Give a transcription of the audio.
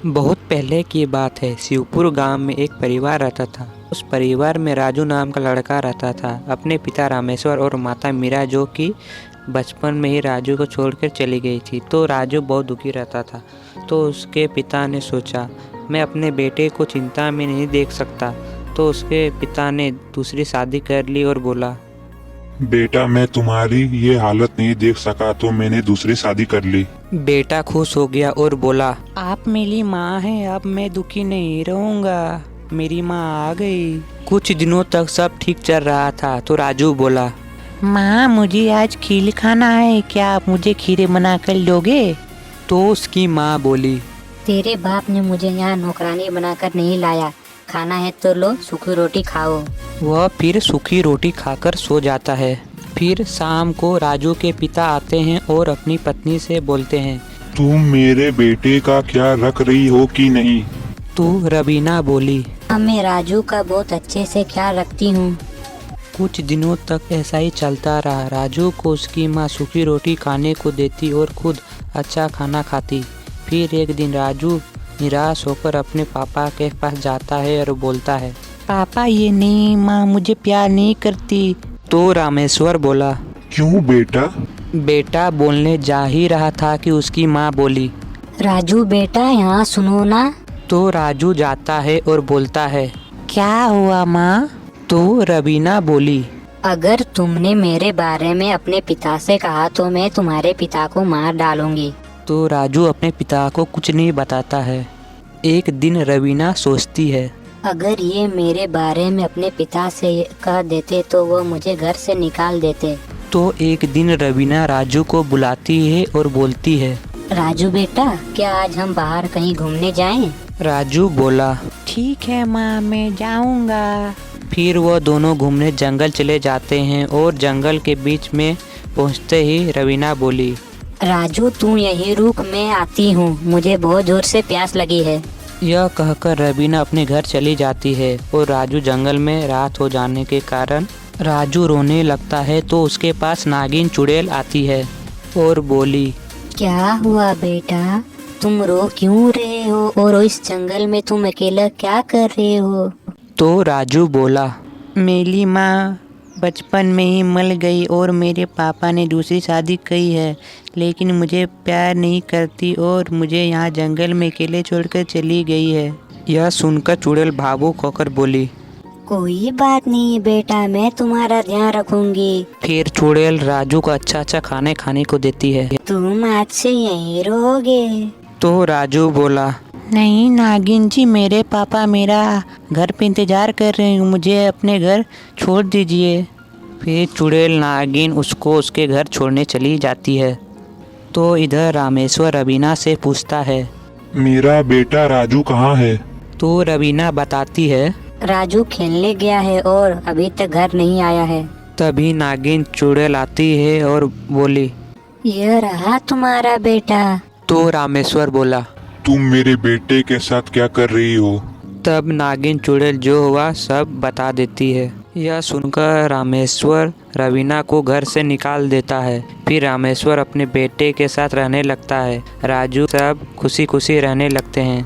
बहुत पहले की बात है। शिवपुर गांव में एक परिवार रहता था। उस परिवार में राजू नाम का लड़का रहता था। अपने पिता रामेश्वर और माता मीरा, जो कि बचपन में ही राजू को छोड़कर चली गई थी, तो राजू बहुत दुखी रहता था। तो उसके पिता ने सोचा, मैं अपने बेटे को चिंता में नहीं देख सकता। तो उसके पिता ने दूसरी शादी कर ली और बोला, बेटा, मैं तुम्हारी ये हालत नहीं देख सका तो मैंने दूसरी शादी कर ली। बेटा खुश हो गया और बोला, आप मेरी माँ हैं, अब मैं दुखी नहीं रहूँगा। मेरी माँ आ गई। कुछ दिनों तक सब ठीक चल रहा था। तो राजू बोला, माँ, मुझे आज खीर खाना है, क्या आप मुझे खीर बना कर दोगे? तो उसकी माँ बोली, तेरे बाप ने मुझे यहाँ नौकरानी बनाकर नहीं लाया, खाना है तो लो, सूखी रोटी खाओ। वह फिर सूखी रोटी खाकर सो जाता है। फिर शाम को राजू के पिता आते हैं और अपनी पत्नी से बोलते हैं, तुम मेरे बेटे का ख्याल रख रही हो कि नहीं? तो रवीना बोली, मैं राजू का बहुत अच्छे से ख्याल रखती हूँ। कुछ दिनों तक ऐसा ही चलता रहा। राजू को उसकी माँ सूखी रोटी खाने को देती और खुद अच्छा खाना खाती। फिर एक दिन राजू निराश होकर अपने पापा के पास जाता है और बोलता है, पापा, ये नहीं, माँ मुझे प्यार नहीं करती। तो रामेश्वर बोला, क्यों बेटा? बेटा बोलने जा ही रहा था कि उसकी माँ बोली, राजू बेटा, यहाँ सुनो ना। तो राजू जाता है और बोलता है, क्या हुआ माँ? तो रवीना बोली, अगर तुमने मेरे बारे में अपने पिता से कहा तो मैं तुम्हारे पिता को मार डालूंगी। तो राजू अपने पिता को कुछ नहीं बताता है। एक दिन रवीना सोचती है, अगर ये मेरे बारे में अपने पिता से कह देते तो वो मुझे घर से निकाल देते। तो एक दिन रवीना राजू को बुलाती है और बोलती है, राजू बेटा, क्या आज हम बाहर कहीं घूमने जाएं? राजू बोला, ठीक है माँ, मैं जाऊँगा। फिर वह दोनों घूमने जंगल चले जाते हैं और जंगल के बीच में पहुंचते ही रवीना बोली, राजू तू यहीं रुक, मैं आती हूँ, मुझे बहुत जोर से प्यास लगी है। यह कहकर रवीना अपने घर चली जाती है और राजू जंगल में रात हो जाने के कारण राजू रोने लगता है। तो उसके पास नागिन चुड़ैल आती है और बोली, क्या हुआ बेटा, तुम रो क्यों रहे हो और इस जंगल में तुम अकेला क्या कर रहे हो? तो राजू बोला, मेरी माँ बचपन में ही मर गई और मेरे पापा ने दूसरी शादी की है, लेकिन मुझे प्यार नहीं करती और मुझे यहाँ जंगल में अकेले छोड़कर चली गई है। यह सुनकर चुड़ैल भावुक होकर बोली, कोई बात नहीं बेटा, मैं तुम्हारा ध्यान रखूंगी। फिर चुड़ैल राजू को अच्छा अच्छा खाने को देती है। तुम आज से यहीं रहोगे। तो राजू बोला, नहीं नागिन जी, मेरे पापा मेरा घर पे इंतजार कर रहे हैं, मुझे अपने घर छोड़ दीजिए। फिर चुड़ैल नागिन उसको उसके घर छोड़ने चली जाती है। तो इधर रामेश्वर रवीना से पूछता है, मेरा बेटा राजू कहाँ है? तो रवीना बताती है। राजू खेलने गया है और अभी तक घर नहीं आया है। तभी नागिन चुड़ैल आती है और बोली, यह रहा तुम्हारा बेटा। तो रामेश्वर बोला, तुम मेरे बेटे के साथ क्या कर रही हो? तब नागिन चुड़ैल जो हुआ सब बता देती है। यह सुनकर रामेश्वर रवीना को घर से निकाल देता है। फिर रामेश्वर अपने बेटे के साथ रहने लगता है। राजू सब खुशी खुशी रहने लगते हैं।